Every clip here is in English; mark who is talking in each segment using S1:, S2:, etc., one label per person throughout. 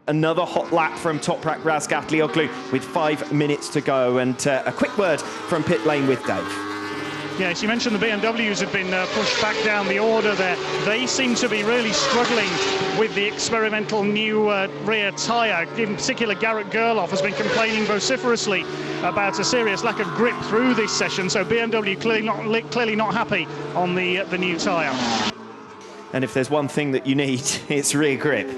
S1: Another hot lap from Toprak Razgatlioglu with 5 minutes to go, and a quick word from pit lane with Dave.
S2: Yes, you mentioned the BMWs have been pushed back down the order there. They seem to be really struggling with the experimental new rear tyre. In particular, Garrett Gerloff has been complaining vociferously about a serious lack of grip through this session, so BMW clearly not happy on the new tyre.
S1: And if there's one thing that you need, it's rear grip.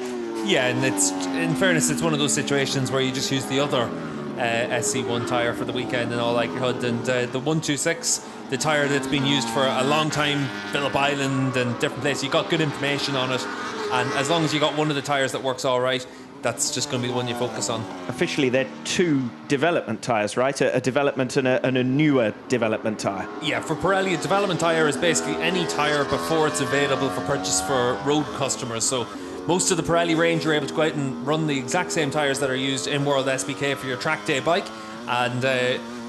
S3: Yeah, and it's, in fairness, it's one of those situations where you just use the other SC1 tyre for the weekend in all likelihood, and the 126, the tyre that's been used for a long time, Phillip Island and different places, you got good information on it, and as long as you got one of the tyres that works all right, that's just going to be the one you focus on.
S1: Officially, they're 2 development tyres, right? A development and a newer development tyre.
S3: Yeah, for Pirelli, a development tyre is basically any tyre before it's available for purchase for road customers. So most of the Pirelli range, you're able to go out and run the exact same tyres that are used in WorldSBK for your track day bike. And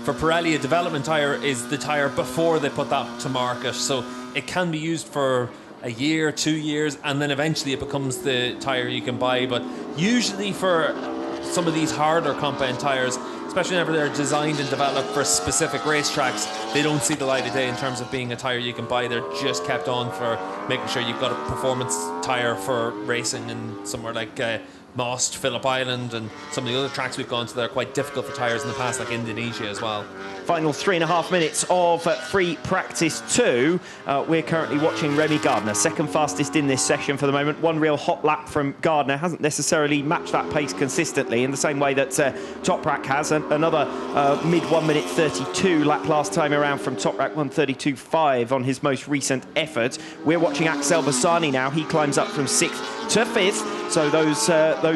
S3: for Pirelli, a development tyre is the tyre before they put that to market. So it can be used for a year, 2 years, and then eventually it becomes the tyre you can buy. But usually for some of these harder compound tyres, especially whenever they're designed and developed for specific racetracks, they don't see the light of day in terms of being a tyre you can buy. They're just kept on for making sure you've got a performance tyre for racing in somewhere like Most, Phillip Island, and some of the other tracks we've gone to that are quite difficult for tyres in the past, like Indonesia as well.
S1: Final 3.5 minutes of free practice 2. We're currently watching Remy Gardner, second fastest in this session for the moment. One real hot lap from Gardner. Hasn't necessarily matched that pace consistently in the same way that Toprak has. Another mid 1 minute 32 lap last time around from Toprak, 1:32.5 on his most recent effort. We're watching Axel Bassani now. He climbs up from 6th to 5th. So those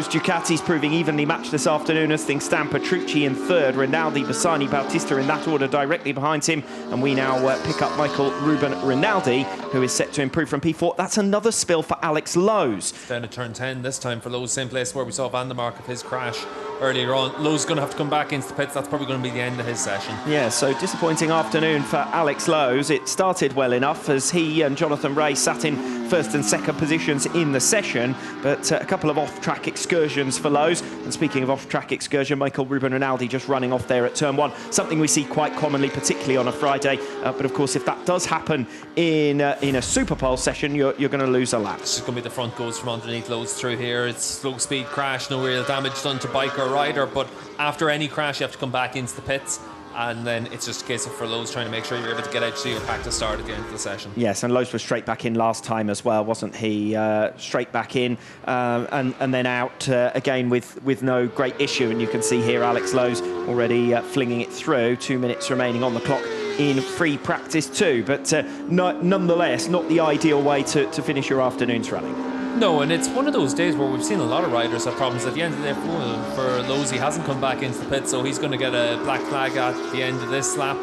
S1: Ducatis proving evenly matched this afternoon as things stand. Petrucci in 3rd, Rinaldi, Bassani, Bautista in that order directly behind him. And we now pick up Michael Ruben Rinaldi, who is set to improve from P4. That's another spill for Alex Lowes.
S3: Down to turn 10 this time for Lowes, same place where we saw Van der Mark of his crash earlier on. Lowes is going to have to come back into the pits. That's probably going to be the end of his session. Yeah,
S1: so disappointing afternoon for Alex Lowes. It started well enough as he and Jonathan Ray sat in 1st and 2nd positions in the session, but a couple of off-track excursions for Lowes. And speaking of off-track excursion, Michael Ruben Rinaldi just running off there at turn 1, something we see quite commonly, particularly on a Friday. But of course, if that does happen in a Super Pole session, you're going to lose a lap.
S3: It's just going to be the front goes from underneath Lowes through here. It's slow speed crash, no real damage done to bike or rider, but after any crash you have to come back into the pits, and then it's just a case of for Lowes trying to make sure you're able to get out to your practice start at the end of the session.
S1: Yes, and Lowes was straight back in last time as well, wasn't he? Straight back in and then out again with no great issue. And you can see here Alex Lowes already flinging it through. 2 minutes remaining on the clock in free practice 2, but nonetheless not the ideal way to finish your afternoon's running.
S3: No, and it's one of those days where we've seen a lot of riders have problems at the end of the day. For Lowes, he hasn't come back into the pit, so he's going to get a black flag at the end of this lap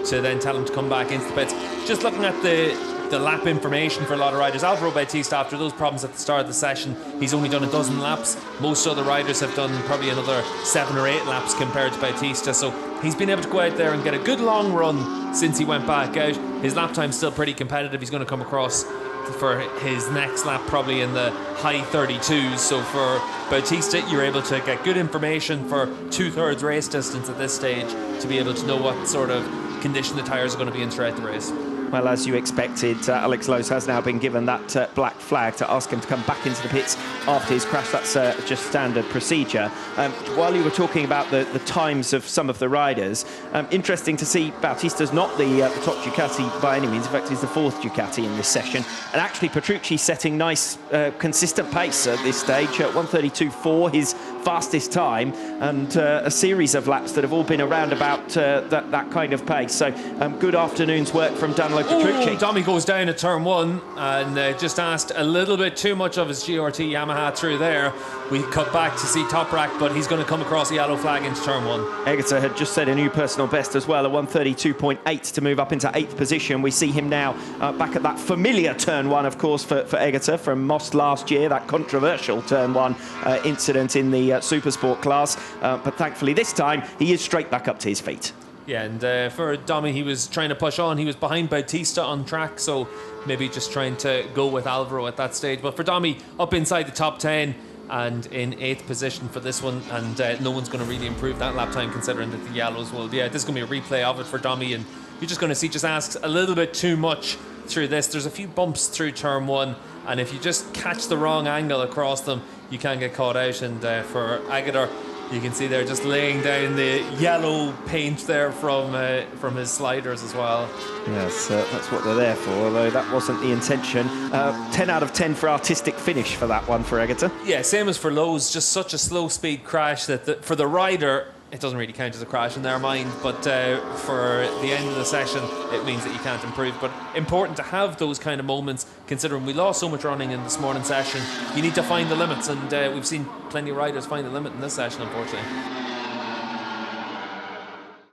S3: to then tell him to come back into the pits. Just looking at the lap information for a lot of riders, Alvaro Bautista, after those problems at the start of the session, he's only done a dozen laps. Most other riders have done probably another 7 or 8 laps compared to Bautista, so he's been able to go out there and get a good long run since he went back out. His lap time's still pretty competitive. He's going to come across for his next lap probably in the high 32s. So for Bautista, you're able to get good information for 2/3 race distance at this stage to be able to know what sort of condition the tyres are going to be in throughout the race.
S1: Well, as you expected, Alex Lowes has now been given that black flag to ask him to come back into the pits after his crash. That's just standard procedure. While you were talking about the times of some of the riders, interesting to see Bautista's not the top Ducati by any means. In fact, he's the 4th Ducati in this session. And actually, Petrucci setting nice, consistent pace at this stage. 1:32.4, his fastest time, and a series of laps that have all been around about that kind of pace. So good afternoon's work from Danilo Petrucci.
S3: Domi goes down at turn 1 and just asked a little bit too much of his GRT Yamaha through there. We cut back to see Toprak, but he's going to come across the yellow flag into turn 1.
S1: Egerter had just set a new personal best as well, a 1:32.8 to move up into 8th position. We see him now back at that familiar turn 1, of course, for Egerter from Most last year, that controversial turn 1 incident in the Supersport class. But thankfully this time he is straight back up to his feet.
S3: Yeah, and for Domi, he was trying to push on. He was behind Bautista on track, so maybe just trying to go with Alvaro at that stage. But for Domi, up inside the top 10, and in 8th position for this one, and no one's going to really improve that lap time considering that the yellows will. Yeah, this is going to be a replay of it for Domi, and you're just going to see just asks a little bit too much through this. There's a few bumps through turn 1, and if you just catch the wrong angle across them, you can get caught out. And for Agador, you can see they're just laying down the yellow paint there from his sliders as well.
S1: Yes, that's what they're there for, although that wasn't the intention. 10 out of 10 for artistic finish for that one for Agatha.
S3: Yeah, same as for Lowe's, just such a slow speed crash that for the rider, it doesn't really count as a crash in their mind, but for the end of the session, it means that you can't improve. But important to have those kind of moments, considering we lost so much running in this morning's session. You need to find the limits, and we've seen plenty of riders find the limit in this session, unfortunately.